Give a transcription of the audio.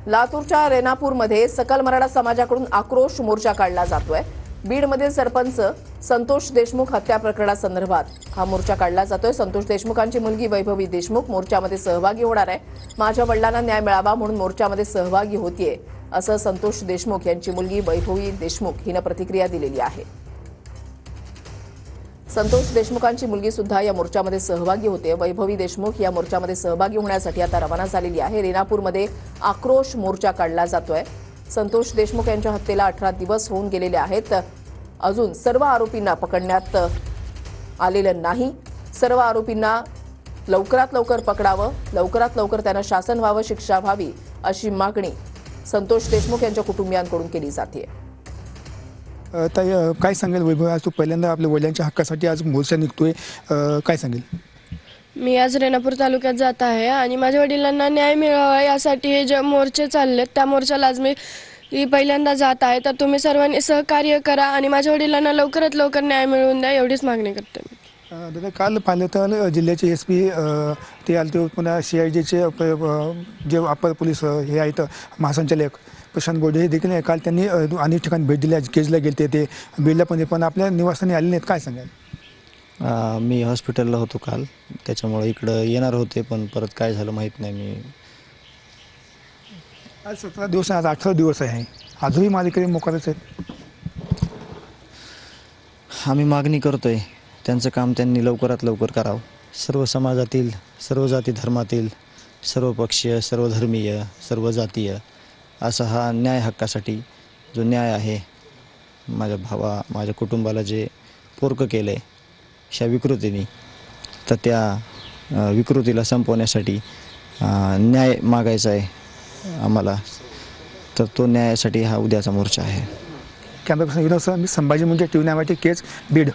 लातूरच्या रेणापूरमध्ये सकल मराठा समाजाकडून आक्रोश मोर्चा काढला जातोय। बीडमधील सरपंच संतोष देशमुख हत्या प्रकरणासंदर्भात हा मोर्चा काढला जातोय। संतोष देशमुखांची मुलगी वैभवी देशमुख मोर्चामध्ये सहभागी होणार आहे। माझ्या वडिलांना न्याय मिळावा म्हणून मोर्चामध्ये सहभागी होतीये असं संतोष देशमुख यांची मुलगी वैभवी देशमुख हिने प्रतिक्रिया दिलेली आहे। संतोष देशमुखांची मुलगी सुद्धा या मोर्चामध्ये सहभागी होते। वैभवी देशमुख या मोर्चामध्ये सहभागी होण्यासाठी आता रवाना झालेली आहे। रेणापूरमध्ये आक्रोश मोर्चा काढला जातोय। संतोष देशमुख यांच्या हत्येला 18 दिवस होऊन गेलेले आहेत। अजून सर्व आरोपींना पकडण्यात आलेलं नाही। सर्व आरोपींना लवकरात लवकर पकडावं, लवकरात लवकर त्यांना शासन व्हावं, शिक्षा व्हावी अशी मागणी संतोष देशमुख यांच्या कुटुंबियांकडून केली जाते। ताई काय सांगेल वैभव, आज तू पहिल्यांदा आपल्या वडिलांच्या हक्कासाठी आज मोर्चा निघतोय, काय सांगेल? मी आज रेणापूर तालुक्यात जात आहे आणि माझ्या वडिलांना न्याय मिळावा यासाठी हे जे मोर्चे चाललेत त्या मोर्चाला आज मी पहिल्यांदा जात आहे। तर तुम्ही सर्वांनी सहकार्य करा आणि माझ्या वडिलांना लवकरात लवकर न्याय मिळवून द्या एवढीच मागणी करते मी। दादा, काल पाहिलं तर जिल्ह्याचे SP ते आले, ते पुन्हा CIDचे जे अपर पोलीस हे आहेत महासंचालक प्रशांत गोडे हे देखील काल त्यांनी अनेक ठिकाणी भेट दिली। केजला गेले ते बीडला पण आपल्या निवासस्थानी आले नाहीत, काय सांगाल? मी हॉस्पिटलला होतो काल, त्याच्यामुळे इकडं येणार होते पण परत काय झालं माहीत नाही। मी आज 17 दिवस, आज 18 दिवस आहे, आजही मालिकेने मोकारच आहेत। आम्ही मागणी करतोय त्यांचं काम त्यांनी लवकरात लवकर करावं। सर्व समाजातील, सर्व जाती धर्मातील, सर्व पक्षीय, सर्व धर्मीय, सर्व जातीय असा हा न्याय हक्कासाठी जो न्याय आहे, माझ्या कुटुंबाला जे पोरकं केलं आहे अशा विकृतीने, तर त्या विकृतीला संपवण्यासाठी न्याय मागायचा आहे आम्हाला। तर तो न्यायासाठी हा उद्याचा मोर्चा आहे। कॅमेरा पर्सन विनोद सर, मी संभाजी मुंडे, TV 9 केज, बीड।